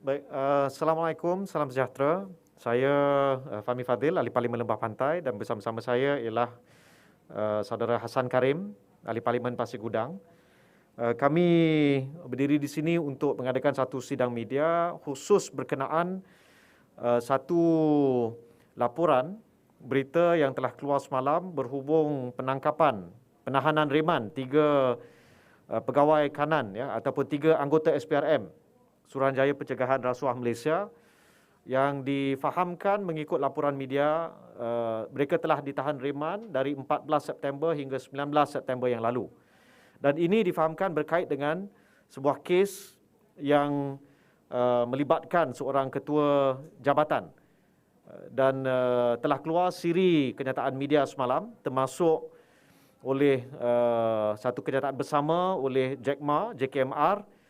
Baik, Assalamualaikum, salam sejahtera. Saya Fahmi Fadil, Ahli Parlimen Lembah Pantai, dan bersama-sama saya ialah Saudara Hassan Karim, Ahli Parlimen Pasir Gudang. Kami berdiri di sini untuk mengadakan satu sidang media khusus berkenaan satu laporan berita yang telah keluar semalam berhubung penahanan reman 3 pegawai kanan ya, ataupun 3 anggota SPRM, Suruhanjaya Pencegahan Rasuah Malaysia, yang difahamkan mengikut laporan media mereka telah ditahan reman dari 14 September hingga 19 September yang lalu. Dan ini difahamkan berkait dengan sebuah kes yang melibatkan seorang ketua jabatan. Dan telah keluar siri kenyataan media semalam, termasuk oleh satu kenyataan bersama oleh JKMR,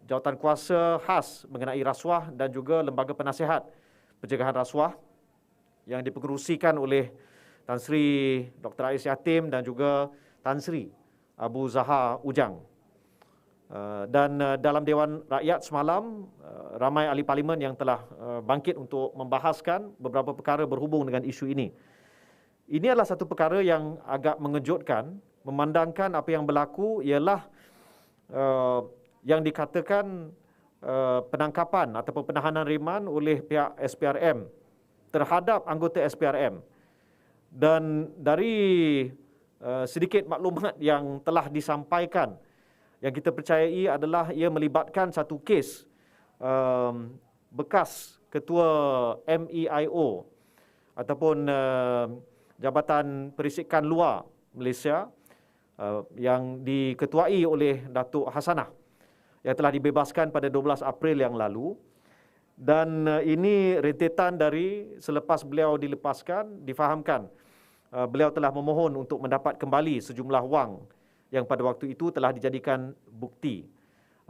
Jawatan Kuasa Khas mengenai rasuah, dan juga Lembaga Penasihat Pencegahan Rasuah yang dipengerusikan oleh Tan Sri Dr. Ais Yatim dan juga Tan Sri Abu Zahar Ujang. Dan dalam Dewan Rakyat semalam, ramai ahli parlimen yang telah bangkit untuk membahaskan beberapa perkara berhubung dengan isu ini. Ini adalah satu perkara yang agak mengejutkan, memandangkan apa yang berlaku ialah yang dikatakan penangkapan ataupun penahanan reman oleh pihak SPRM terhadap anggota SPRM. Dan dari sedikit maklumat yang telah disampaikan, yang kita percayai adalah ia melibatkan satu kes bekas ketua MEIO ataupun Jabatan Perisikan Luar Malaysia yang diketuai oleh Datuk Hasanah, yang telah dibebaskan pada 12 April yang lalu. Dan ini rentetan dari selepas beliau dilepaskan, difahamkan beliau telah memohon untuk mendapat kembali sejumlah wang yang pada waktu itu telah dijadikan bukti.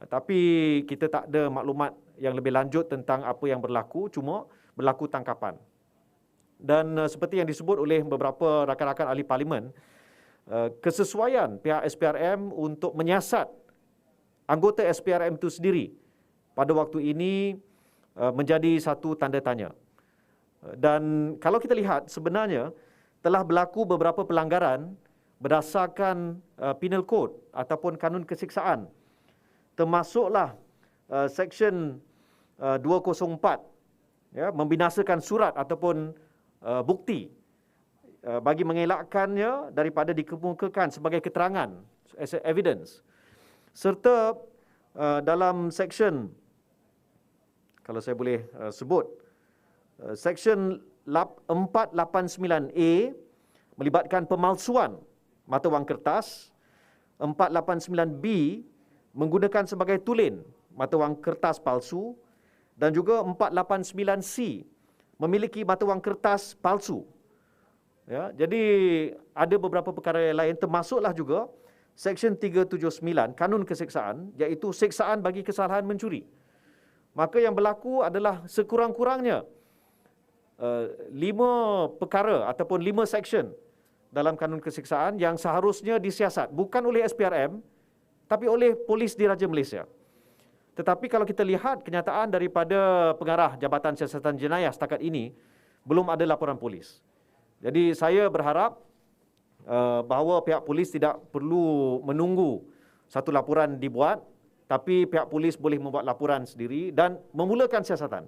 Tapi kita tak ada maklumat yang lebih lanjut tentang apa yang berlaku, cuma berlaku tangkapan. Dan seperti yang disebut oleh beberapa rakan-rakan ahli parlimen, kesesuaian pihak SPRM untuk menyiasat anggota SPRM itu sendiri pada waktu ini menjadi satu tanda tanya. Dan kalau kita lihat, sebenarnya telah berlaku beberapa pelanggaran berdasarkan Penal Code ataupun kanun kesiksaan, termasuklah Seksyen 204, ya, membinasakan surat ataupun bukti bagi mengelakkannya daripada dikemukakan sebagai keterangan, as evidence. Serta dalam seksyen, kalau saya boleh sebut, seksyen 489A melibatkan pemalsuan mata wang kertas, 489B menggunakan sebagai tulen mata wang kertas palsu, dan juga 489C memiliki mata wang kertas palsu. Ya, jadi ada beberapa perkara lain, termasuklah juga Seksyen 379 Kanun Kesiksaan, iaitu siksaan bagi kesalahan mencuri. Maka yang berlaku adalah sekurang-kurangnya 5 perkara ataupun 5 seksyen dalam Kanun Kesiksaan yang seharusnya disiasat bukan oleh SPRM tapi oleh Polis Diraja Malaysia. Tetapi kalau kita lihat kenyataan daripada pengarah Jabatan Siasatan Jenayah setakat ini, belum ada laporan polis. Jadi saya berharap bahawa pihak polis tidak perlu menunggu satu laporan dibuat, tapi pihak polis boleh membuat laporan sendiri dan memulakan siasatan.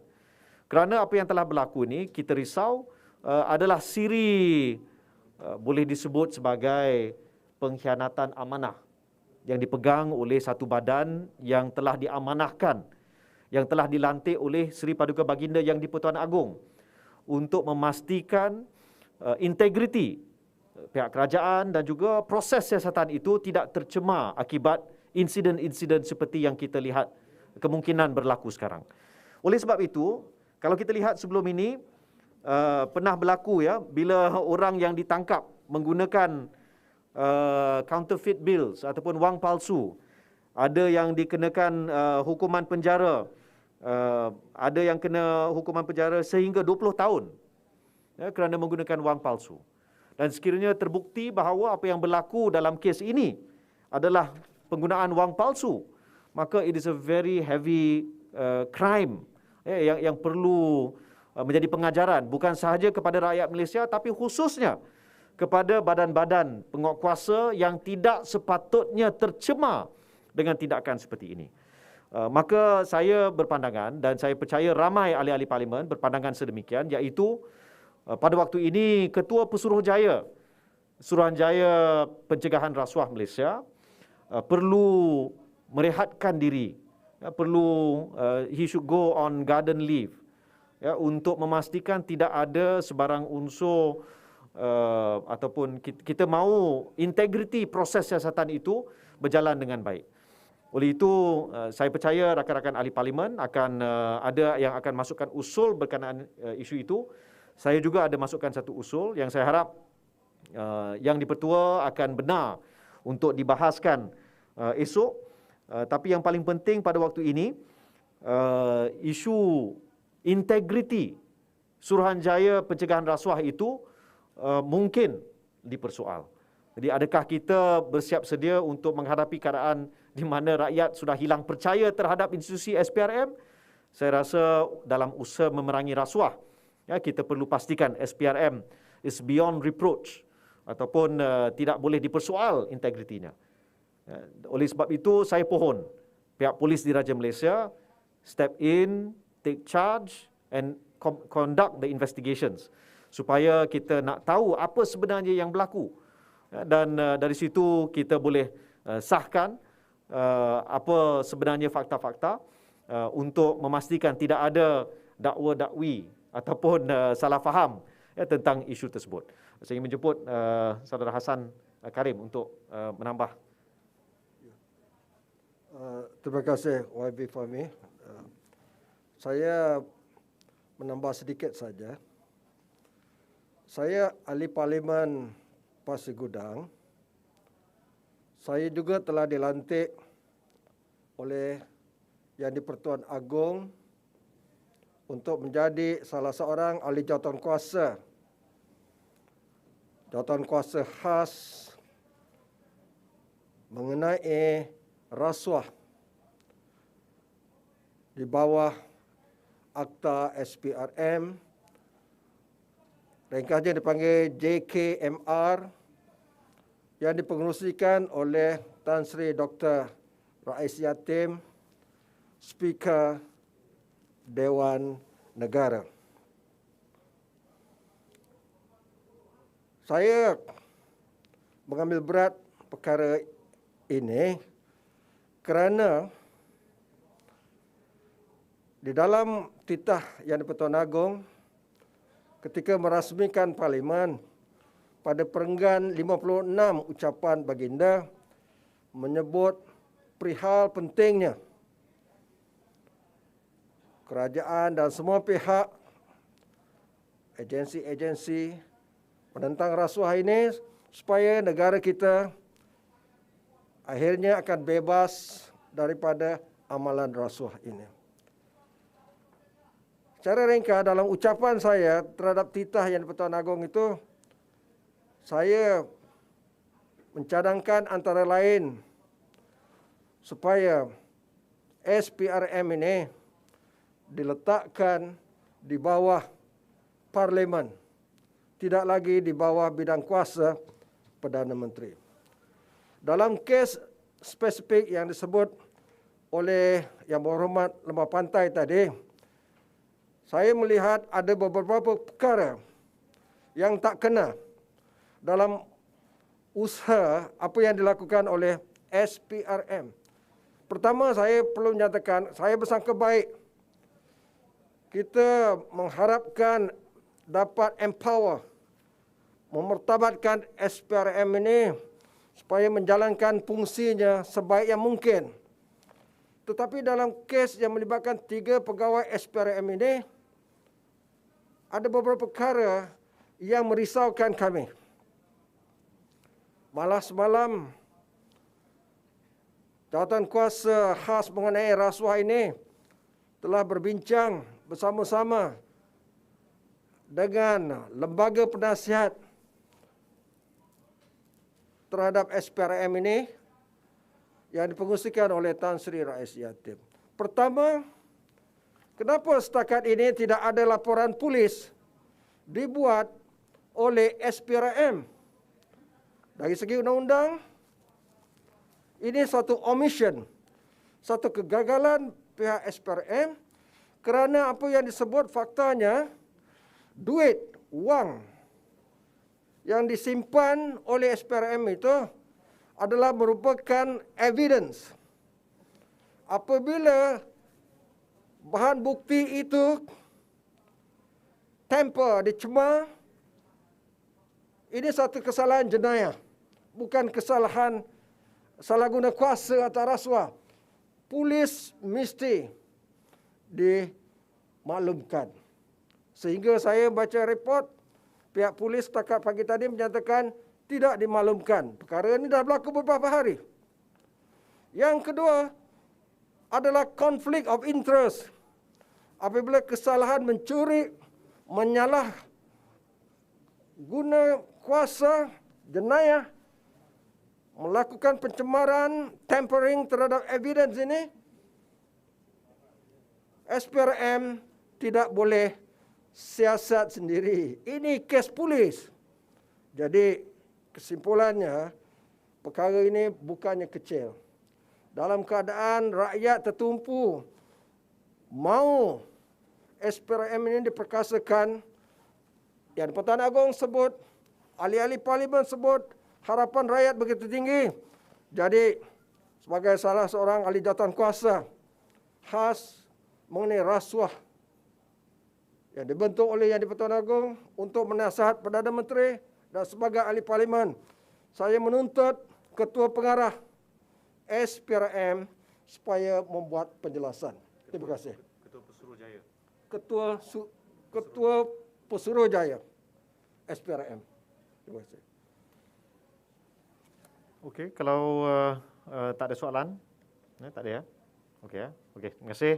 Kerana apa yang telah berlaku ini, kita risau adalah siri boleh disebut sebagai pengkhianatan amanah yang dipegang oleh satu badan yang telah diamanahkan, yang telah dilantik oleh Seri Paduka Baginda Yang di-Pertuan Agong untuk memastikan integriti pihak kerajaan dan juga proses siasatan itu tidak tercemar akibat insiden-insiden seperti yang kita lihat kemungkinan berlaku sekarang. Oleh sebab itu, kalau kita lihat sebelum ini, pernah berlaku ya, bila orang yang ditangkap menggunakan counterfeit bills ataupun wang palsu, ada yang dikenakan hukuman penjara, ada yang kena hukuman penjara sehingga 20 tahun ya, kerana menggunakan wang palsu. Dan sekiranya terbukti bahawa apa yang berlaku dalam kes ini adalah penggunaan wang palsu, maka it is a very heavy crime yang perlu menjadi pengajaran bukan sahaja kepada rakyat Malaysia tapi khususnya kepada badan-badan penguatkuasa yang tidak sepatutnya tercemar dengan tindakan seperti ini. Maka saya berpandangan dan saya percaya ramai ahli-ahli parlimen berpandangan sedemikian, iaitu pada waktu ini Ketua Pesuruhjaya Suruhanjaya Pencegahan Rasuah Malaysia perlu merehatkan diri, perlu he should go on garden leave untuk memastikan tidak ada sebarang unsur ataupun kita mahu integriti proses siasatan itu berjalan dengan baik. Oleh itu, saya percaya rakan-rakan ahli parlimen akan ada yang akan masukkan usul berkenaan isu itu. Saya juga ada masukkan satu usul yang saya harap yang di-Pertua akan benar untuk dibahaskan esok. Tapi yang paling penting pada waktu ini, isu integriti Suruhanjaya Pencegahan Rasuah itu mungkin dipersoal. Jadi adakah kita bersiap sedia untuk menghadapi keadaan di mana rakyat sudah hilang percaya terhadap institusi SPRM? Saya rasa dalam usaha memerangi rasuah, kita perlu pastikan SPRM is beyond reproach ataupun tidak boleh dipersoal integritinya. Oleh sebab itu, saya pohon pihak polis Diraja Malaysia step in, take charge and conduct the investigations supaya kita nak tahu apa sebenarnya yang berlaku. Dan dari situ kita boleh sahkan apa sebenarnya fakta-fakta untuk memastikan tidak ada dakwa-dakwi ataupun salah faham tentang isu tersebut. Saya ingin menjemput Saudara Hassan Karim untuk menambah. Terima kasih YB Fahmi. Saya menambah sedikit saja. Saya ahli parlimen Pasir Gudang. Saya juga telah dilantik oleh Yang di-Pertuan Agong untuk menjadi salah seorang ahli jawatankuasa khas mengenai rasuah di bawah Akta SPRM, ringkasnya dipanggil JKMR, yang dipengerusikan oleh Tan Sri Dr. Rais Yatim, Speaker Dewan Negara. Saya mengambil berat perkara ini kerana di dalam titah Yang di-Pertuan Agong ketika merasmikan parlimen pada perenggan 56 ucapan baginda menyebut perihal pentingnya kerajaan dan semua pihak, agensi-agensi menentang rasuah ini supaya negara kita akhirnya akan bebas daripada amalan rasuah ini. Secara ringkas dalam ucapan saya terhadap titah Yang di-Pertuan Agong itu, saya mencadangkan antara lain supaya SPRM ini diletakkan di bawah parlimen, tidak lagi di bawah bidang kuasa Perdana Menteri. Dalam kes spesifik yang disebut oleh Yang Berhormat Lembah Pantai tadi, saya melihat ada beberapa perkara yang tak kena dalam usaha apa yang dilakukan oleh SPRM. Pertama, saya perlu menyatakan, saya bersangka baik kita mengharapkan dapat empower, memertabatkan SPRM ini supaya menjalankan fungsinya sebaik yang mungkin. Tetapi dalam kes yang melibatkan 3 pegawai SPRM ini, ada beberapa perkara yang merisaukan kami. Malah semalam, jawatankuasa khas mengenai rasuah ini telah berbincang bersama-sama dengan lembaga penasihat terhadap SPRM ini yang dipengerusikan oleh Tan Sri Rais Yatim. Pertama, kenapa setakat ini tidak ada laporan polis dibuat oleh SPRM? Dari segi undang-undang, ini satu omission, satu kegagalan pihak SPRM kerana apa yang disebut faktanya, duit, wang yang disimpan oleh SPRM itu adalah merupakan evidence. Apabila bahan bukti itu tamper, dicemar, ini satu kesalahan jenayah, bukan kesalahan salah guna kuasa atau rasuah. Polis mesti dimaklumkan. Sehingga saya baca report, pihak polis setakat pagi tadi menyatakan tidak dimaklumkan. Perkara ini dah berlaku beberapa hari. Yang kedua adalah conflict of interest. Apabila kesalahan mencuri, menyalah guna kuasa, jenayah, melakukan pencemaran, tampering terhadap evidence ini, SPRM tidak boleh siasat sendiri. Ini kes polis. Jadi kesimpulannya, perkara ini bukannya kecil. Dalam keadaan rakyat tertumpu, mau SPRM ini diperkasakan, yang Pertuan Agong sebut, ahli-ahli parlimen sebut, harapan rakyat begitu tinggi. Jadi, sebagai salah seorang ahli jawatan kuasa, khas mengenai rasuah yang dibentuk oleh Yang di-Pertuan Agong untuk menasihat Perdana Menteri dan sebagai ahli parlimen, saya menuntut Ketua Pengarah SPRM supaya membuat penjelasan. Terima kasih. Ketua Pesuruhjaya. Ketua Pesuruhjaya SPRM. Terima kasih. Okey, kalau tak ada soalan, tak ada ya. Okey ya. Okey, terima kasih.